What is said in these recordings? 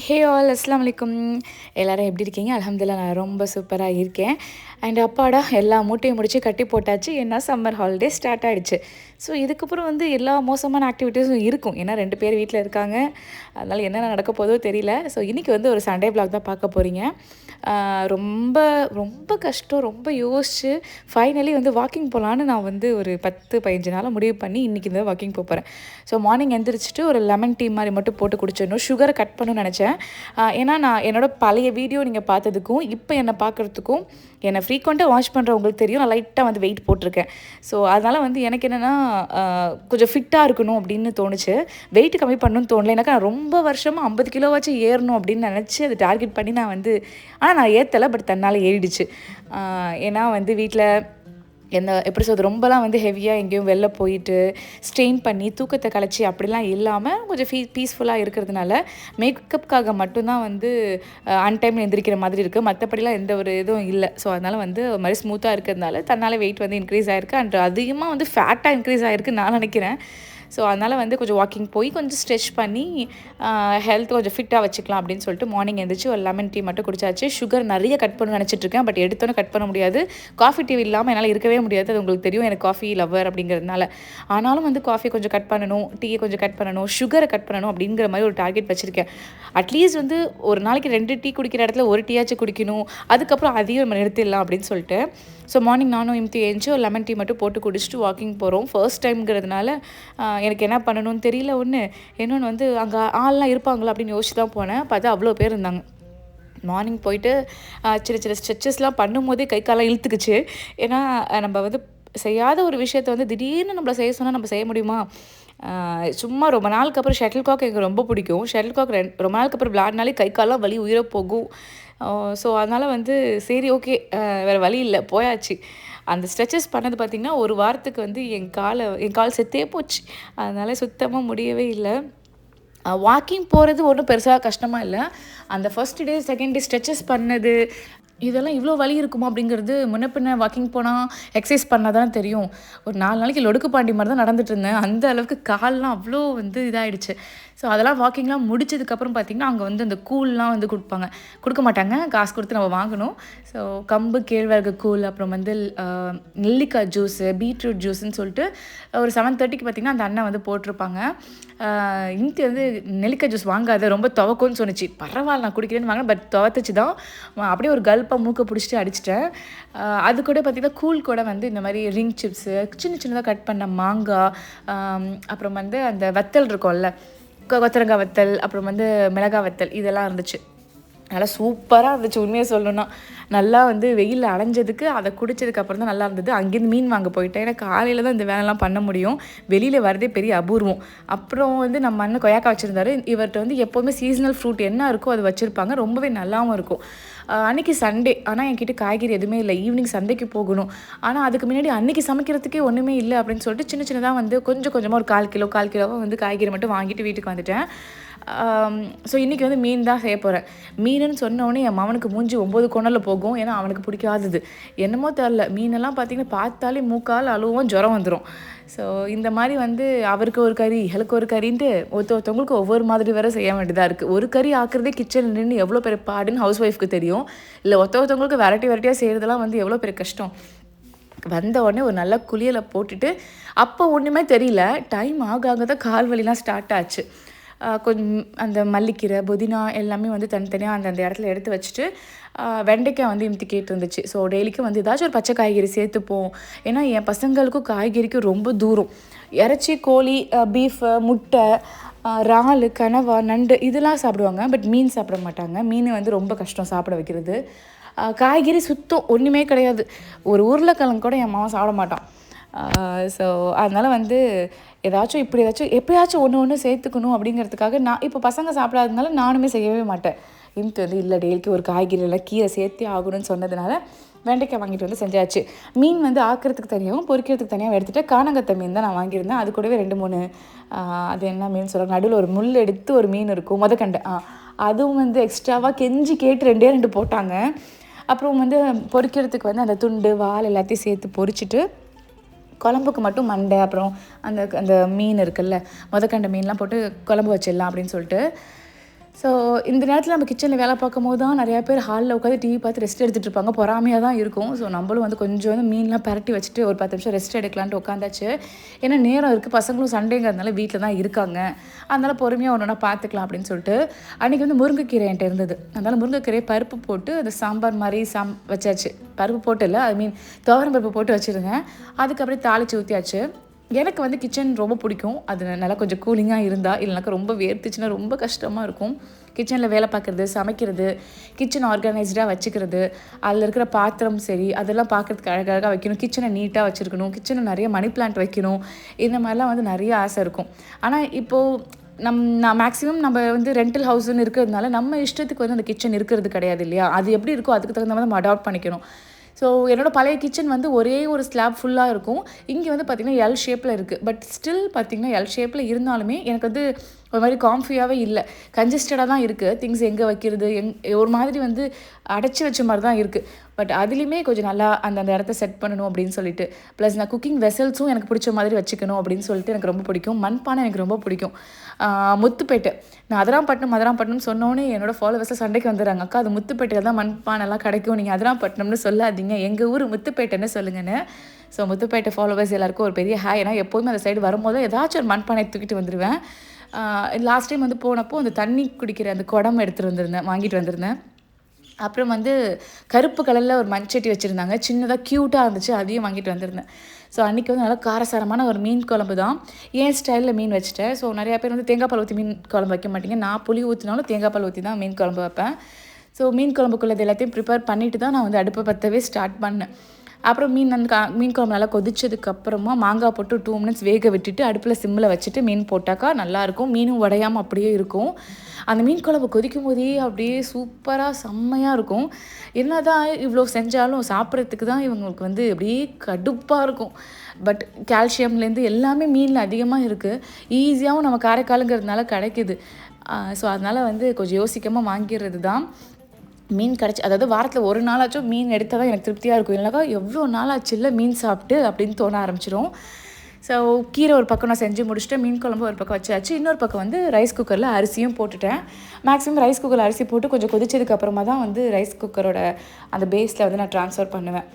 Hey all அஸ்ஸலாமு அலைக்கும். எல்லோரும் எப்படி இருக்கீங்க? அல்ஹம்துலில்லாஹ் நான் ரொம்ப சூப்பராக இருக்கேன். அண்ட் அப்பாடா எல்லா மூட்டையும் முடிச்சு கட்டி போட்டாச்சு. ஏன்னா சம்மர் ஹாலிடே ஸ்டார்ட் ஆகிடுச்சு. ஸோ இதுக்கப்புறம் வந்து எல்லா மோசமான ஆக்டிவிட்டீஸும் இருக்கும். ஏன்னா 2 பேர் வீட்டில் இருக்காங்க. அதனால் என்னென்ன நடக்க போதோ தெரியல. ஸோ இன்றைக்கி வந்து ஒரு சண்டே வ்ளாக் தான் பார்க்க போகிறீங்க. ரொம்ப ரொம்ப கஷ்டம், ரொம்ப யோசிச்சு ஃபைனலி வந்து வாக்கிங் போகலான்னு நான் வந்து ஒரு 10-15 நாளாக முடிவு பண்ணி இன்றைக்கி இந்த வாக்கிங் போகிறேன். ஸோ மார்னிங் எந்திரிச்சிட்டு ஒரு லெமன் டீ மாதிரி மட்டும் போட்டு குடிச்சிடணும். சுகரை கட் பண்ணணும்னு நினச்சேன். ஏன்னா நான் என்னோடய பழைய வீடியோ நீங்கள் பார்த்ததுக்கும் இப்போ என்னை பார்க்குறதுக்கும் என்னை ஃப்ரீக்வெண்ட்டாக வாட்ச் பண்ணுறவங்களுக்கு தெரியும், நான் லைட்டாக வந்து வெயிட் போட்டிருக்கேன். ஸோ அதனால் வந்து எனக்கு என்னென்னா கொஞ்சம் ஃபிட்டாக இருக்கணும் அப்படின்னு தோணுச்சு. வெயிட் கம்மி பண்ணணும்னு தோணலை. எனக்கு நான் ரொம்ப வருஷமாக 50 கிலோவாச்சும் ஏறணும் அப்படின்னு நினச்சி அதை டார்கெட் பண்ணி நான் வந்து ஆனால் நான் ஏற்றலை. பட் தன்னால் ஏறிடுச்சு. ஏன்னா வந்து வீட்டில் எப்படி சொல்கிறது, ரொம்பலாம் வந்து ஹெவியாக எங்கேயும் வெளில போயிட்டு ஸ்ட்ரெயின் பண்ணி தூக்கத்தை கலைச்சி அப்படிலாம் இல்லாமல் கொஞ்சம் பீஸ்ஃபுல்லாக இருக்கிறதுனால மேக்கப்புக்காக மட்டும்தான் வந்து அன்டைமில் எந்திரிக்கிற மாதிரி இருக்குது. மற்றபடிலாம் எந்த ஒரு இதுவும் இல்லை. ஸோ அதனால் வந்து ஒரு மாதிரி ஸ்மூத்தாக இருக்கிறதுனால தன்னால் வெயிட் வந்து இன்க்ரீஸ் ஆகிருக்கு. அண்ட் அதிகமாக வந்து ஃபேட்டாக இன்க்ரீஸ் ஆகிருக்குன்னு நான் நினைக்கிறேன். ஸோ அதனால் வந்து கொஞ்சம் வாக்கிங் போய் கொஞ்சம் ஸ்ட்ரெச் பண்ணி ஹெல்த் கொஞ்சம் ஃபிட்டாக வச்சுக்கலாம் அப்படின்னு சொல்லிட்டு மார்னிங் எழுந்திரிச்சு ஒரு லெமன் டீ மட்டும் குடிச்சாச்சு. சுகர் நிறைய கட் பண்ணணும்னு நினச்சிட்ருக்கேன். பட் எடுத்தோன்னே கட் பண்ண முடியாது. காஃபி டீ இல்லாமல் என்னால் இருக்கவே முடியாது. அது உங்களுக்கு தெரியும், எனக்கு காஃபி லவ்வர் அப்படிங்கிறதுனால. ஆனாலும் வந்து காஃபி கொஞ்சம் கட் பண்ணணும், டீயை கொஞ்சம் கட் பண்ணணும், சுகரை கட் பண்ணணும் அப்படிங்கிற மாதிரி ஒரு டார்கெட் வச்சுருக்கேன். அட்லீஸ்ட் வந்து ஒரு நாளைக்கு 2 டீ குடிக்கிற இடத்துல 1 டீயாச்சும் குடிக்கணும். அதுக்கப்புறம் அதையும் நம்ம நிறுத்திடலாம் அப்படின்னு சொல்லிட்டு. ஸோ மார்னிங் நானும் எழுந்துச்சு ஒரு லெமன் டீ மட்டும் போட்டு குடிச்சிட்டு வாக்கிங் போகிறோம். ஃபர்ஸ்ட் டைம்ங்கிறதுனால எனக்கு என்ன பண்ணணும்னு தெரியல. இன்னொன்று வந்து அங்கே ஆள்லாம் இருப்பாங்களா அப்படின்னு யோசிச்சு தான் போனேன். பார்த்தா அவ்வளோ பேர் இருந்தாங்க. மார்னிங் போயிட்டு சின்ன சின்ன ஸ்ட்ரெச்சஸ்லாம் பண்ணும்போதே கை காலம் இழுத்துக்குச்சு. ஏன்னா நம்ம வந்து செய்யாத ஒரு விஷயத்த வந்து திடீர்னு நம்மளை செய்ய சொன்னால் நம்ம செய்ய முடியுமா? சும்மா ரொம்ப நாளுக்கு அப்புறம் ஷட்டில் காக் எனக்கு ரொம்ப பிடிக்கும். ஷட்டில் காக் ரொம்ப நாளுக்கு அப்புறம் விளையாடினாலே கை காலெலாம் வலி உயிரை போகும். ஸோ அதனால் வந்து சரி ஓகே, வேறு வழி இல்லை, போயாச்சு. அந்த ஸ்ட்ரெச்சஸ் பண்ணது பார்த்திங்கன்னா ஒரு வாரத்துக்கு வந்து என் கால் செத்தே போச்சு. அதனால் சுத்தமாக முடியவே இல்லை. வாக்கிங் போகிறது ஒன்றும் பெருசாக கஷ்டமாக இல்லை. அந்த first day second day stretches பண்ணது இதெல்லாம் இவ்வளோ வலி இருக்குமா அப்படிங்கிறது முன்ன பின்ன வாக்கிங் போனால் எக்ஸசைஸ் பண்ணால் தான் தெரியும். ஒரு 4 நாளைக்கு லொடுக்கு பாண்டி மாதிரி தான் நடந்துட்டு இருந்தேன். அந்த அளவுக்கு கால்லாம் அவ்வளோ வந்து இதாகிடுச்சு. ஸோ அதெல்லாம் வாக்கிங்லாம் முடிச்சதுக்கப்புறம் பார்த்திங்கன்னா அங்கே வந்து அந்த கூழ்லாம் வந்து கொடுக்க மாட்டாங்க, காசு கொடுத்து நம்ம வாங்கணும். ஸோ கம்பு கேழ்வரகு கூழ், அப்புறம் வந்து நெல்லிக்காய் ஜூஸு, பீட்ரூட் ஜூஸுன்னு சொல்லிட்டு ஒரு 7:30க்கு பார்த்திங்கன்னா அந்த அண்ணன் வந்து போட்டிருப்பாங்க. இன்ட்டு வந்து நெல்லிக்காய் ஜூஸ் வாங்காத, ரொம்ப துவக்கும்னு சொன்னிச்சு. பரவாயில்ல நான் குடிக்கிறேன்னு வாங்கினேன். பட் துவத்துச்சு தான். அப்படியே ஒரு கல்ப்பாக மூக்கை பிடிச்சிட்டு அடிச்சிட்டேன். அது கூட பார்த்திங்கன்னா கூழ் கூட வந்து இந்த மாதிரி ரிங் சிப்ஸு, சின்ன சின்னதாக கட் பண்ண மாங்காய், அப்புறம் வந்து அந்த வத்தல் இருக்கும்ல, கொத்தரங்காய் வத்தல், அப்புறம் வந்து மிளகாய் வத்தல், இதெல்லாம் இருந்துச்சு. நல்லா சூப்பராக இருந்துச்சு. உண்மையாக சொல்லணுன்னா நல்லா வந்து வெயிலில் அலைஞ்சதுக்கு அதை குடித்ததுக்கப்புறம் தான் நல்லா இருந்தது. அங்கேருந்து மீன் வாங்க போயிட்டேன். ஏன்னா காலையில் தான் இந்த வேலைலாம் பண்ண முடியும். வெளியில் வரதே பெரிய அபூர்வம். அப்புறம் வந்து நம்ம அண்ணன் கொய்யாக்காய் வச்சுருந்தாரு. இவர்கிட்ட வந்து எப்போவுமே சீசனல் ஃப்ரூட் என்ன இருக்கோ அது வச்சுருப்பாங்க. ரொம்பவே நல்லாவும் இருக்கும். அன்றைக்கி சண்டே, ஆனால் என்கிட்ட காய்கறி எதுவுமே இல்லை. ஈவினிங் சந்தைக்கு போகணும். ஆனால் அதுக்கு முன்னாடி அன்றைக்கி சமைக்கிறதுக்கே ஒன்றுமே இல்லை அப்படின்னு சொல்லிட்டு சின்ன சின்னதாக வந்து கொஞ்சம் கொஞ்சமாக ஒரு 1/4 கிலோவாக வந்து காய்கறி மட்டும் வாங்கிட்டு வீட்டுக்கு வந்துட்டேன். ஸோ இன்றைக்கி வந்து மீன் தான் செய்ய போகிறேன். மீனுன்னு சொன்னோடனே என் மகனுக்கு மூஞ்சி 9 கோணலில் போகும். ஏன்னா அவனுக்கு பிடிக்காதது என்னமோ தெரில. மீனெல்லாம் பார்த்திங்கன்னா பார்த்தாலே மூக்கால் அழுவும், ஜுரம் வந்துடும். ஸோ இந்த மாதிரி வந்து அவருக்கு ஒரு கறி, எனக்கு ஒரு கறின்ட்டு ஒருத்தவங்களுக்கு ஒவ்வொரு மாதிரி வேறு செய்ய வேண்டியதாக இருக்குது. ஒரு கறி ஆக்குறதே கிச்சனில் நின்று எவ்வளோ பெரிய பாடுன்னு ஹவுஸ் ஒய்ஃப்க்கு தெரியும். இல்லை ஒருத்தவங்களுக்கு வெரைட்டியாக செய்கிறதெல்லாம் வந்து எவ்வளோ பெரிய கஷ்டம். வந்த உடனே ஒரு நல்ல குளியலை போட்டுட்டு அப்போ ஒன்றுமே தெரியல. டைம் ஆக தான் கால் வலிலாம் ஸ்டார்ட் ஆச்சு. கொஞ்சம் அந்த மல்லிக்கீரை, புதினா எல்லாமே வந்து தனித்தனியாக அந்த இடத்துல எடுத்து வச்சுட்டு வெண்டைக்காய் வந்து இம்தி கேட்டு இருந்துச்சு. ஸோ டெய்லிக்கும் வந்து ஏதாச்சும் ஒரு பச்சை காய்கறி சேர்த்துப்போம். ஏன்னா என் பசங்களுக்கும் காய்கறிக்கும் ரொம்ப தூரம். இறைச்சி, கோழி, பீஃபு, முட்டை, இறால், கனவா, நண்டு இதெல்லாம் சாப்பிடுவாங்க. பட் மீன் சாப்பிட மாட்டாங்க. மீன் வந்து ரொம்ப கஷ்டம் சாப்பிட வைக்கிறது. காய்கறி சுத்தம் ஒன்றுமே கிடையாது. ஒரு உருளைக்கிழங்கு கூட என் மாமன் சாப்பிட மாட்டான். ஸோ அதனால் வந்து ஏதாச்சும் எப்போயாச்சும் ஒன்று சேர்த்துக்கணும் அப்படிங்கிறதுக்காக நான் இப்போ பசங்க சாப்பிடாததுனால நானுமே செய்யவே மாட்டேன். இன்ட்டு வந்து இல்லை டெய்லிக்கு ஒரு காய்கறியில் கீரை சேர்த்தே ஆகணும்னு சொன்னதுனால வெண்டைக்காய் வாங்கிட்டு வந்து செஞ்சாச்சு. மீன் வந்து ஆக்கிறதுக்கு தனியாகவும் பொரிக்கிறதுக்கு தனியாக எடுத்துகிட்டு காணங்கத்தை மீன் தான் நான் வாங்கியிருந்தேன். அது கூடவே 2-3 அது என்ன மீன் சொல்கிறாங்க, நடுவில் ஒரு முள் எடுத்து ஒரு மீன் இருக்கும், முதக்கண்டை, அதுவும் வந்து எக்ஸ்ட்ராவாக கெஞ்சி கேட்டு 2 போட்டாங்க. அப்புறம் வந்து பொரிக்கிறதுக்கு வந்து அந்த துண்டு, வால் எல்லாத்தையும் சேர்த்து பொரிச்சிட்டு குழம்புக்கு மட்டும் மண்டை, அப்புறம் அந்த மீன் இருக்குல்ல, முதக்கண்ட மீன்லாம் போட்டு குழம்பு வச்சிடலாம் அப்படின்னு சொல்லிட்டு ஸோ இந்த நேரத்தில் நம்ம கிச்சனில் வேலை பார்க்கும்போது தான் நிறையா பேர் ஹாலில் உட்காந்து டிவி பார்த்து ரெஸ்ட் எடுத்துகிட்டு இருப்பாங்க. பொறாமையாக தான் இருக்கும். ஸோ நம்மளும் வந்து கொஞ்சம் வந்து மீன்லாம் பரட்டி வச்சுட்டு ஒரு 10 நிமிஷம் ரெஸ்ட் எடுக்கலான்ட்டு உட்காந்தாச்சு. ஏன்னா நேரம் இருக்குது, பசங்களும் சண்டேங்கிறதுனால வீட்டில் தான் இருக்காங்க. அதனால் பொறுமையாக ஒன்று ஒன்றா பார்த்துக்கலாம் அப்படின்னு சொல்லிட்டு அன்றைக்கி வந்து முருங்கைக்கீரை என்கிட்ட இருந்தது. அதனால் முருங்கைக்கீரையை பருப்பு போட்டு அது சாம்பார் மாதிரி வச்சாச்சு. பருப்பு போட்டு இல்லை, ஐ மீன் துவரம் பருப்பு போட்டு வச்சுருங்க. அதுக்கப்புறம் தாளித்து ஊற்றியாச்சு. எனக்கு வந்து கிச்சன் ரொம்ப பிடிக்கும். அது நல்லா கொஞ்சம் கூலிங்காக இருந்தால், இல்லைனாக்கா ரொம்ப வேர்த்துச்சுன்னா ரொம்ப கஷ்டமாக இருக்கும். கிச்சனில் வேலை பார்க்குறது, சமைக்கிறது, கிச்சன் ஆர்கனைஸ்டாக வச்சுக்கிறது, அதில் இருக்கிற பாத்திரம் சரி அதெல்லாம் பார்க்குறதுக்கு அழகழகாக வைக்கணும், கிச்சனை நீட்டாக வச்சுருக்கணும், கிச்சனில் நிறைய மணி பிளான்ட் வைக்கணும், இந்த மாதிரிலாம் வந்து நிறைய ஆசை இருக்கும். ஆனால் இப்போது நான் மேக்ஸிமம் நம்ம வந்து ரெண்டல் ஹவுஸ்ன்னு இருக்கிறதுனால நம்ம இஷ்டத்துக்கு வந்து அந்த கிச்சன் இருக்கிறது கிடையாது இல்லையா? அது எப்படி இருக்கோ அதுக்கு தகுந்த மாதிரி நம்ம அடாப்ட் பண்ணிக்கணும். ஸோ என்னோடய பழைய கிச்சன் வந்து ஒரே ஒரு ஸ்லாப் ஃபுல்லாக இருக்கும். இங்கே வந்து பார்த்திங்கன்னா எல் ஷேப்பில் இருக்குது. பட் ஸ்டில் பார்த்திங்கன்னா எல் ஷேப்பில் இருந்தாலுமே எனக்கு வந்து ஒரு மாதிரி காம்ஃபியாகவே இல்லை. கன்ஜஸ்டடாக தான் இருக்குது. திங்ஸ் எங்கே வைக்கிறது, ஒரு மாதிரி வந்து அடைச்சி வச்ச மாதிரி தான் இருக்குது. பட் அதுலேயுமே கொஞ்சம் நல்லா அந்த இடத்த செட் பண்ணணும் அப்படின்னு சொல்லிட்டு, ப்ளஸ் நான் குக்கிங் வெசல்ஸும் எனக்கு பிடிச்ச மாதிரி வச்சுக்கணும் அப்படின்னு சொல்லிட்டு எனக்கு ரொம்ப பிடிக்கும். மண்பானை எனக்கு ரொம்ப பிடிக்கும். முத்துப்பேட்டை, நான் அதிராம்பட்டினம் சொன்னோன்னே என்னோடய ஃபாலோவர்ஸில் சண்டைக்கு வந்துடுறாங்க. அக்கா அது முத்துப்பேட்டையில் தான் மண்பானைலாம் கிடைக்கும், நீங்கள் அதிராம்பட்டினம்னு சொல்லாதீங்க, எங்கள் ஊர் முத்துப்பேட்டைன்னு சொல்லுங்கன்னு. ஸோ முத்துப்பேட்டை ஃபாலோவர்ஸ் எல்லாருக்கும் ஒரு பெரிய ஹாய். ஏன்னா எப்போதுமே அந்த சைடு வரும்போது ஏதாச்சும் ஒரு மண்பானை தூக்கிட்டு வந்துடுவேன். லாஸ்ட் டைம் வந்து போனப்போ அந்த தண்ணி குடிக்கிற அந்த குடம் வாங்கிட்டு வந்திருந்தேன். அப்புறம் வந்து கருப்பு கலரில் ஒரு மண்சட்டி வச்சுருந்தாங்க, சின்னதாக க்யூட்டாக இருந்துச்சு, அதையும் வாங்கிட்டு வந்திருந்தேன். ஸோ அன்றைக்கி வந்து நல்லா காரசாரமான ஒரு மீன் குழம்பு தான். என் ஸ்டைலில் மீன் வச்சுட்டேன். ஸோ நிறையா பேர் வந்து தேங்காய் பால் ஊற்றி மீன் குழம்பு வைக்க மாட்டீங்க. நான் புளி ஊற்றினாலும் தேங்காய் பால் ஊற்றி தான் மீன் குழம்பு வைப்பேன். ஸோ மீன் குழம்புக்குள்ளது எல்லாத்தையும் ப்ரிப்பேர் பண்ணிவிட்டு தான் நான் வந்து அடுப்பை பற்றவே ஸ்டார்ட் பண்ணேன். அப்புறம் மீன் குழம்பு நல்லா கொதிச்சதுக்கப்புறமா மாங்காய் போட்டு 2 மினிட்ஸ் வேக விட்டுட்டு அடுப்பில் சிம்மில் வச்சுட்டு மீன் போட்டாக்கா நல்லாயிருக்கும். மீனும் உடையாமல் அப்படியே இருக்கும். அந்த மீன் குழம்பு கொதிக்கும் போதே அப்படியே சூப்பராக செம்மையாக இருக்கும். என்ன தான் இவ்வளோ செஞ்சாலும் சாப்பிட்றதுக்கு தான் இவங்களுக்கு வந்து அப்படியே கடுப்பாக இருக்கும். பட் கால்சியம்லேருந்து எல்லாமே மீனில் அதிகமாக இருக்குது. ஈஸியாகவும் நம்ம காரைக்காலுங்கிறதுனால கிடைக்கிது. ஸோ அதனால் வந்து கொஞ்சம் யோசிக்காமல் வாங்கிடுறது தான். மீன் அதாவது வாரத்தில் ஒரு நாளாச்சும் மீன் எடுத்தால் தான் எனக்கு திருப்தியாக இருக்கும். இல்லைனாக்கா எவ்வளோ நாளாச்சு இல்லை மீன் சாப்பிட்டு அப்படின்னு தோண ஆரம்பிச்சிடும். ஸோ கீரை ஒரு பக்கம் நான் செஞ்சு முடிச்சுட்டேன், மீன் குழம்பு ஒரு பக்கம் வச்சாச்சு. இன்னொரு பக்கம் வந்து ரைஸ் குக்கரில் அரிசியும் போட்டுட்டேன். மேக்ஸிமம் ரைஸ் குக்கரில் அரிசி போட்டு கொஞ்சம் கொதிச்சதுக்கப்புறமா தான் வந்து ரைஸ் குக்கரோட அந்த பேஸில் வந்து நான் ட்ரான்ஸ்ஃபர் பண்ணுவேன்.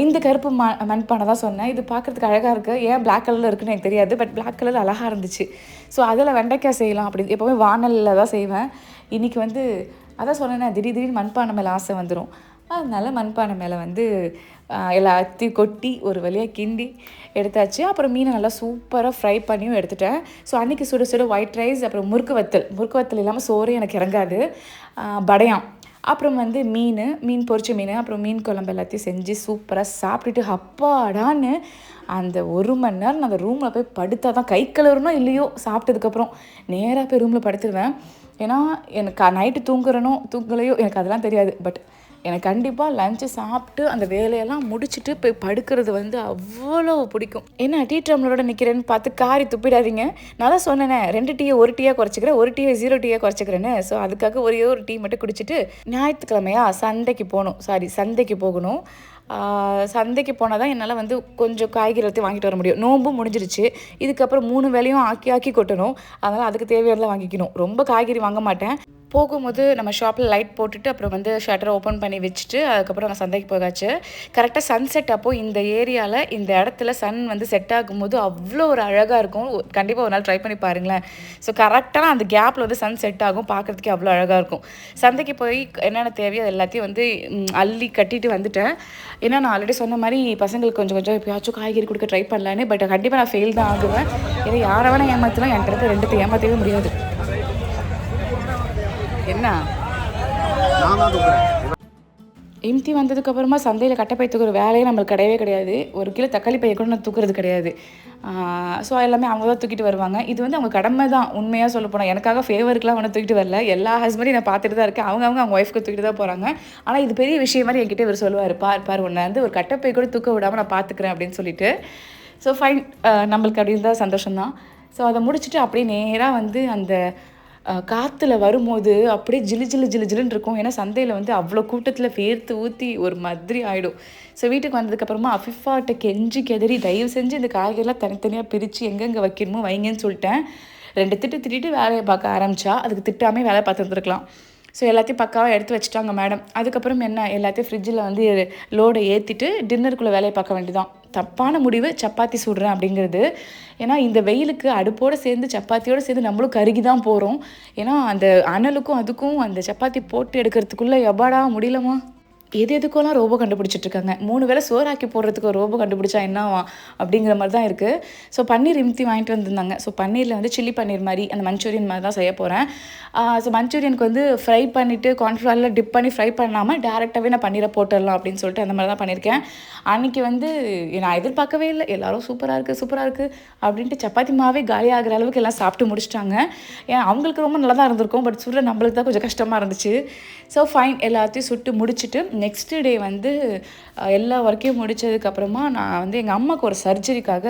இந்த கருப்பு மண்பானை தான் சொன்னேன். இது பார்க்குறதுக்கு அழகாக இருக்குது. ஏன் பிளாக் கலரில் இருக்குன்னு எனக்கு தெரியாது, பட் பிளாக் கலர் அழகாக இருந்துச்சு. ஸோ அதில் வெண்டைக்காய் செய்யலாம் அப்படின்னு எப்போவுமே வானலில் தான் செய்வேன். இன்றைக்கி வந்து அதான் சொன்னேன்னா திடீர்னு மண்பானை மேலே ஆசை வந்துடும். அதனால மண்பானை மேலே வந்து எல்லாத்தையும் கொட்டி ஒரு வழியாக கிண்டி எடுத்தாச்சு. அப்புறம் மீனை நல்லா சூப்பராக ஃப்ரை பண்ணியும் எடுத்துட்டேன். ஸோ அன்றைக்கி சுட சுட ஒயிட் ரைஸ், அப்புறம் முறுக்கு வத்தல் இல்லாமல் சோறு எனக்கு இறங்காது. படையாம், அப்புறம் வந்து மீன் பொரிச்ச மீன், அப்புறம் மீன் குழம்பு எல்லாத்தையும் செஞ்சு சூப்பராக சாப்பிட்டுட்டு அப்பாடான்னு அந்த 1 மணி நேரம் நான் அந்த ரூமில் போய் படுத்தா தான் கை கழுவுறனோ இல்லையோ சாப்பிட்டதுக்கப்புறம் நேராக போய் ரூமில் படுத்துடுவேன். ஏன்னா எனக்கு நைட்டு தூங்கலையோ எனக்கு அதெல்லாம் தெரியாது. பட் எனக்கு கண்டிப்பாக லஞ்சு சாப்பிட்டு அந்த வேலையெல்லாம் முடிச்சுட்டு போய் படுக்கிறது வந்து அவ்வளோ பிடிக்கும். ஏன்னா டீ டம்ளரோட நிற்கிறேன்னு பார்த்து காரி துப்பிடாதீங்க. நான் தான் சொன்னேனே 2 டீயை 1 டீயாக குறைச்சிக்கிறேன், 1 டீயை 0 டீயாக குறைச்சிக்கிறேன்னு. ஸோ அதுக்காக ஒரே ஒரு டீ மட்டும் குடிச்சிட்டு ஞாயிற்றுக்கிழமையா சந்தைக்கு போகணும். சந்தைக்கு போனால் தான் என்னால் வந்து கொஞ்சம் காய்கறி எல்லாத்தையும் வாங்கிட்டு வர முடியும். நோம்பும் முடிஞ்சிருச்சு. இதுக்கப்புறம் 3 வேலையும் ஆக்கி கொட்டணும். அதனால் அதுக்கு தேவையானலாம் வாங்கிக்கணும். ரொம்ப காய்கறி வாங்க மாட்டேன். போகும்போது நம்ம ஷாப்பில் லைட் போட்டுட்டு அப்புறம் வந்து ஷட்டரை ஓப்பன் பண்ணி வச்சுட்டு அதுக்கப்புறம் நான் சந்தைக்கு போகாச்சு. கரெக்டாக சன்செட் அப்போது இந்த ஏரியாவில் இந்த இடத்துல சன் வந்து செட் ஆகும்போது அவ்வளோ ஒரு அழகாக இருக்கும். கண்டிப்பாக ஒரு நாள் ட்ரை பண்ணி பாருங்களேன். ஸோ கரெக்டாக அந்த கேப்பில் வந்து சன் செட் ஆகும், பார்க்குறதுக்கே அவ்வளோ அழகாக இருக்கும். சந்தைக்கு போய் என்னென்ன தேவையோ அது எல்லாத்தையும் வந்து அள்ளி கட்டிட்டு வந்துட்டேன். ஏன்னா நான் ஆல்ரெடி சொன்ன மாதிரி பசங்களுக்கு கொஞ்சம் எப்பயாச்சும் காய்கறி கொடுக்க ட்ரை பண்ணலான்னு. பட் கண்டிப்பாக நான் ஃபெயில் தான் ஆகுவேன். ஏன்னா யாரை வேணால் ஏமாற்றலாம், என்கிட்ட 2 ஏமாற்றவே முடியாது. என்ன இம்தி வந்ததுக்கப்புறமா சந்தையில் கட்டைப்பை தூக்குற வேலையே நம்மளுக்கு கிடையாது. 1 கிலோ தக்காளி பையை கூட நான் தூக்குறது கிடையாது. ஸோ எல்லாமே அவங்க தான் தூக்கிட்டு வருவாங்க. இது வந்து அவங்க கடமை தான். உண்மையாக சொல்ல போனால் எனக்காக ஃபேவருக்குலாம் ஒன்றும் தூக்கிட்டு வரல. எல்லா ஹஸ்பண்டையும் நான் பார்த்துட்டு தான் இருக்கேன். அவங்க ஒய்ஃப்க்கு தூக்கிட்டு தான் போகிறாங்க. ஆனால் இது பெரிய விஷயம் மாதிரி என்கிட்ட இவர் சொல்லுவார், பார் உன்னை வந்து ஒரு கட்டைப்பை கூட தூக்க விடாமல் நான் பார்த்துக்கிறேன் அப்படின்னு சொல்லிட்டு. ஸோ ஃபைன், நம்மளுக்கு அப்படின்னு தான் சந்தோஷம்தான். ஸோ அதை முடிச்சுட்டு அப்படியே நேராக வந்து அந்த காற்றுல வரும்போது அப்படியே ஜிலுன்னு இருக்கும். ஏன்னா சந்தையில் வந்து அவ்வளோ கூட்டத்தில் வேர்த்து ஊற்றி ஒரு மாதிரி ஆகிடும். ஸோ வீட்டுக்கு வந்ததுக்கப்புறமா அஃபிஃபாட்ட கெஞ்சி கெதறி தயவு செஞ்சு இந்த காய்கறிலாம் தனித்தனியாக பிரித்து எங்கெங்கே வைக்கணுமோ வைங்கன்னு சொல்லிட்டேன். 2 திட்டு திட்டிட்டு வேலையை பார்க்க ஆரம்பித்தா, அதுக்கு திட்டாமே வேலை பார்த்துருந்துருக்கலாம். ஸோ எல்லாத்தையும் பக்காவாக எடுத்து வச்சுட்டாங்க மேடம். அதுக்கப்புறம் என்ன, எல்லாத்தையும் ஃப்ரிட்ஜில் வந்து லோடை ஏற்றிட்டு டின்னருக்குள்ளே வேலையை பார்க்க வேண்டியதான். தப்பான முடிவு சப்பாத்தி சுடுறேன் அப்படிங்கிறது. ஏன்னா இந்த வெயிலுக்கு அடுப்போடு சேர்ந்து சப்பாத்தியோடு சேர்ந்து நம்மளும் கருகி தான் போகிறோம். ஏன்னா அந்த அனலுக்கும் அதுக்கும் அந்த சப்பாத்தி போட்டு எடுக்கிறதுக்குள்ளே எப்பாடா முடியலமா. எதுக்கோலாம் ரோபோ கண்டுபிடிச்சிட்ருக்காங்க. 3 வேளை சோறாக்கி போடுறதுக்கு ஒரு ரோபோ கண்டுபிடிச்சா என்னவா அப்படிங்கிற மாதிரி தான் இருக்குது. ஸோ பன்னீர் இம்தி வாங்கிட்டு வந்திருந்தாங்க. ஸோ பன்னீரில் வந்து சில்லி பன்னீர் மாதிரி அந்த மஞ்சூரியன் மாதிரி தான் செய்ய போகிறேன். ஸோ மஞ்சூரியனுக்கு வந்து ஃப்ரை பண்ணிவிட்டு கார்ன்ஃப்ளவரில் டிப் பண்ணி ஃப்ரை பண்ணாமல் டேரெக்டாகவே நான் பன்னீரை போட்டுடலாம் அப்படின்னு சொல்லிட்டு அந்த மாதிரி தான் பண்ணியிருக்கேன். அன்றைக்கி வந்து நான் எதிர்பார்க்கவே இல்லை, எல்லோரும் சூப்பராக இருக்குது அப்படின்ட்டு சப்பாத்தி மாவே காலி ஆகிற அளவுக்கு எல்லாம் சாப்பிட்டு முடிச்சிட்டாங்க. ஏன் அவங்களுக்கு ரொம்ப நல்லா தான் இருந்திருக்கும், பட் சுட நம்மளுக்கு தான் கொஞ்சம் கஷ்டமாக இருந்துச்சு. ஸோ ஃபைன், எல்லாத்தையும் சுட்டு முடிச்சுட்டு நெக்ஸ்ட் டே வந்து எல்லா ஒர்க்கையும் முடித்ததுக்கப்புறமா நான் வந்து எங்கள் அம்மாவுக்கு ஒரு சர்ஜரிக்காக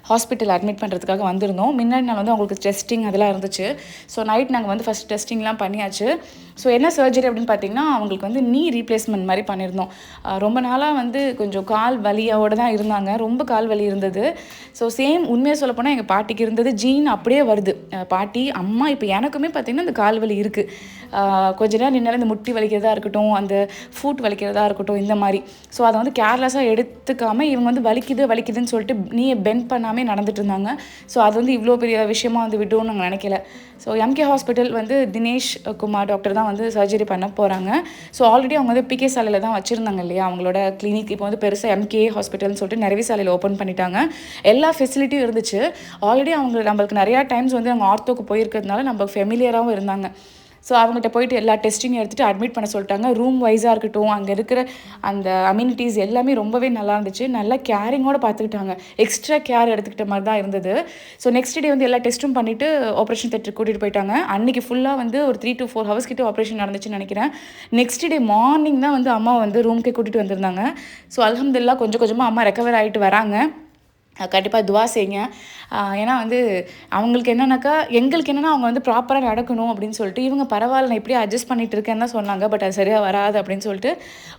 ஹாஸ்பிட்டல் அட்மிட் பண்ணுறதுக்காக வந்திருந்தோம். முன்னாடி நாள் வந்து அவங்களுக்கு டெஸ்டிங் அதெல்லாம் இருந்துச்சு. ஸோ நைட் நாங்கள் வந்து ஃபஸ்ட் டெஸ்டிங்லாம் பண்ணியாச்சு. ஸோ என்ன சர்ஜரி அப்படின்னு பார்த்தீங்கன்னா, அவங்களுக்கு வந்து நீ ரீப்ளேஸ்மெண்ட் மாதிரி பண்ணியிருந்தோம். ரொம்ப நாளாக வந்து கொஞ்சம் கால் வலியோடு தான் இருந்தாங்க, ரொம்ப கால் வலி இருந்தது. ஸோ சேம் உண்மையாக சொல்லப்போனால் எங்கள் பாட்டிக்கு இருந்தது ஜீன் அப்படியே வருது. பாட்டி அம்மா இப்போ எனக்குமே பார்த்திங்கன்னா இந்த கால் வலி இருக்குது. கொஞ்ச நேரம் நின்னாலும் இந்த முட்டி வலிக்கிறதா இருக்கட்டும், அந்த ஃபுட் வலிக்கிறதா இருக்கட்டும், இந்த மாதிரி. ஸோ அதை வந்து கேர்லெஸ்ஸாக எடுத்துக்காமல் இவங்க வந்து வலிக்குதுன்னு சொல்லிட்டு நீயை பெண்ட் பண்ணாமல் நடந்துட்டு இருந்தாங்க. ஸோ அது வந்து இவ்வளோ பெரிய விஷயமா வந்து விடுவோம்னு நாங்கள் நினைக்கல. ஸோ எம்கே ஹாஸ்பிட்டல் வந்து தினேஷ் குமார் டாக்டர் தான் வந்து சர்ஜரி பண்ண போகிறாங்க. ஸோ ஆல்ரெடி அவங்க வந்து பிகே சாலையில் தான் வச்சுருந்தாங்க இல்லையா அவங்களோட கிளினிக். இப்போ வந்து பெருசாக எம்கே ஹாஸ்பிட்டல்னு சொல்லிட்டு நிறைய சாலையில் ஓப்பன் பண்ணிட்டாங்க. எல்லா ஃபெசிலிட்டியும் இருந்துச்சு. ஆல்ரெடி நம்மளுக்கு நிறையா டைம்ஸ் வந்து அவங்க ஆர்த்தோக்கு போயிருக்கிறதுனால நம்ம ஃபெமிலியராகவும் இருந்தாங்க. ஸோ அவங்கள்ட்ட போயிட்டு எல்லா டெஸ்டிங்கும் எடுத்துகிட்டு அட்மிட் பண்ண சொல்லிட்டாங்க. ரூம் வைஸாக இருக்கட்டும், அங்கே இருக்கிற அந்த அம்யூனிட்டிஸ் எல்லாமே ரொம்பவே நல்லா இருந்துச்சு. நல்லா கேரிங்கோடு பார்த்துக்கிட்டாங்க. எக்ஸ்ட்ரா கேர் எடுத்துக்கிட்ட மாதிரி தான் இருந்தது. ஸோ நெக்ஸ்ட் டே வந்து எல்லா டெஸ்ட்டும் பண்ணிவிட்டு ஆப்ரேஷன் தேட்டருக்கு கூட்டிகிட்டு போயிட்டாங்க. அன்றைக்கி ஃபுல்லாக வந்து ஒரு 3 to 4 ஹவர்ஸ் கிட்ட ஆப்ரேஷன் நடந்துச்சுன்னு நினைக்கிறேன். நெக்ஸ்ட் டே மார்னிங் தான் வந்து அம்மா வந்து ரூம்க்கே கூட்டிகிட்டு வந்திருந்தாங்க. ஸோ அல்ஹம்துலில்லாஹ் கொஞ்சம் கொஞ்சமாக அம்மா ரெக்கவர் ஆகிட்டு வராங்க. கண்டிப்பாக துவா செய்யுங்க. ஏன்னா வந்து அவங்களுக்கு என்னன்னாக்கா, எங்களுக்கு என்னென்னா அவங்க வந்து ப்ராப்பராக நடக்கணும் அப்படின்னு சொல்லிட்டு, இவங்க பரவாயில்ல நான் இப்படியே அட்ஜஸ்ட் பண்ணிட்டு இருக்கேன்னு தான் சொன்னாங்க. பட் அது சரியாக வராது அப்படின்னு சொல்லிட்டு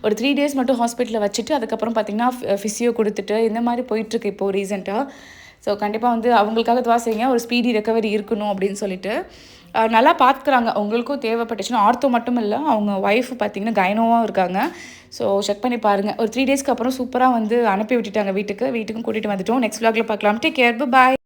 ஒரு 3 days மட்டும் ஹாஸ்பிட்டலில் வச்சுட்டு அதுக்கப்புறம் பார்த்திங்கன்னா ஃபிசியோ கொடுத்துட்டு இந்த மாதிரி போயிட்டுருக்கு இப்போது ரீசெண்டாக. ஸோ கண்டிப்பாக வந்து அவங்களுக்காக துவா செய்யுங்க, ஒரு ஸ்பீடி ரெக்கவரி இருக்கணும் அப்படின்னு சொல்லிட்டு. நல்லா பார்த்துக்குறாங்க. அவங்களுக்கும் தேவைப்பட்டுச்சுன்னா ஆர்த்தோ மட்டும் இல்லை, அவங்க ஒய்ஃப் பார்த்திங்கன்னா கைனோவாக இருக்காங்க. ஸோ செக் பண்ணி பாருங்கள். ஒரு 3 daysக்கு அப்புறம் சூப்பராக வந்து அனுப்பி விட்டுட்டாங்க வீட்டுக்கும் கூட்டிகிட்டு வந்துட்டோம். நெக்ஸ்ட் vlogல பார்க்கலாம். டேக் கேர், பாய்.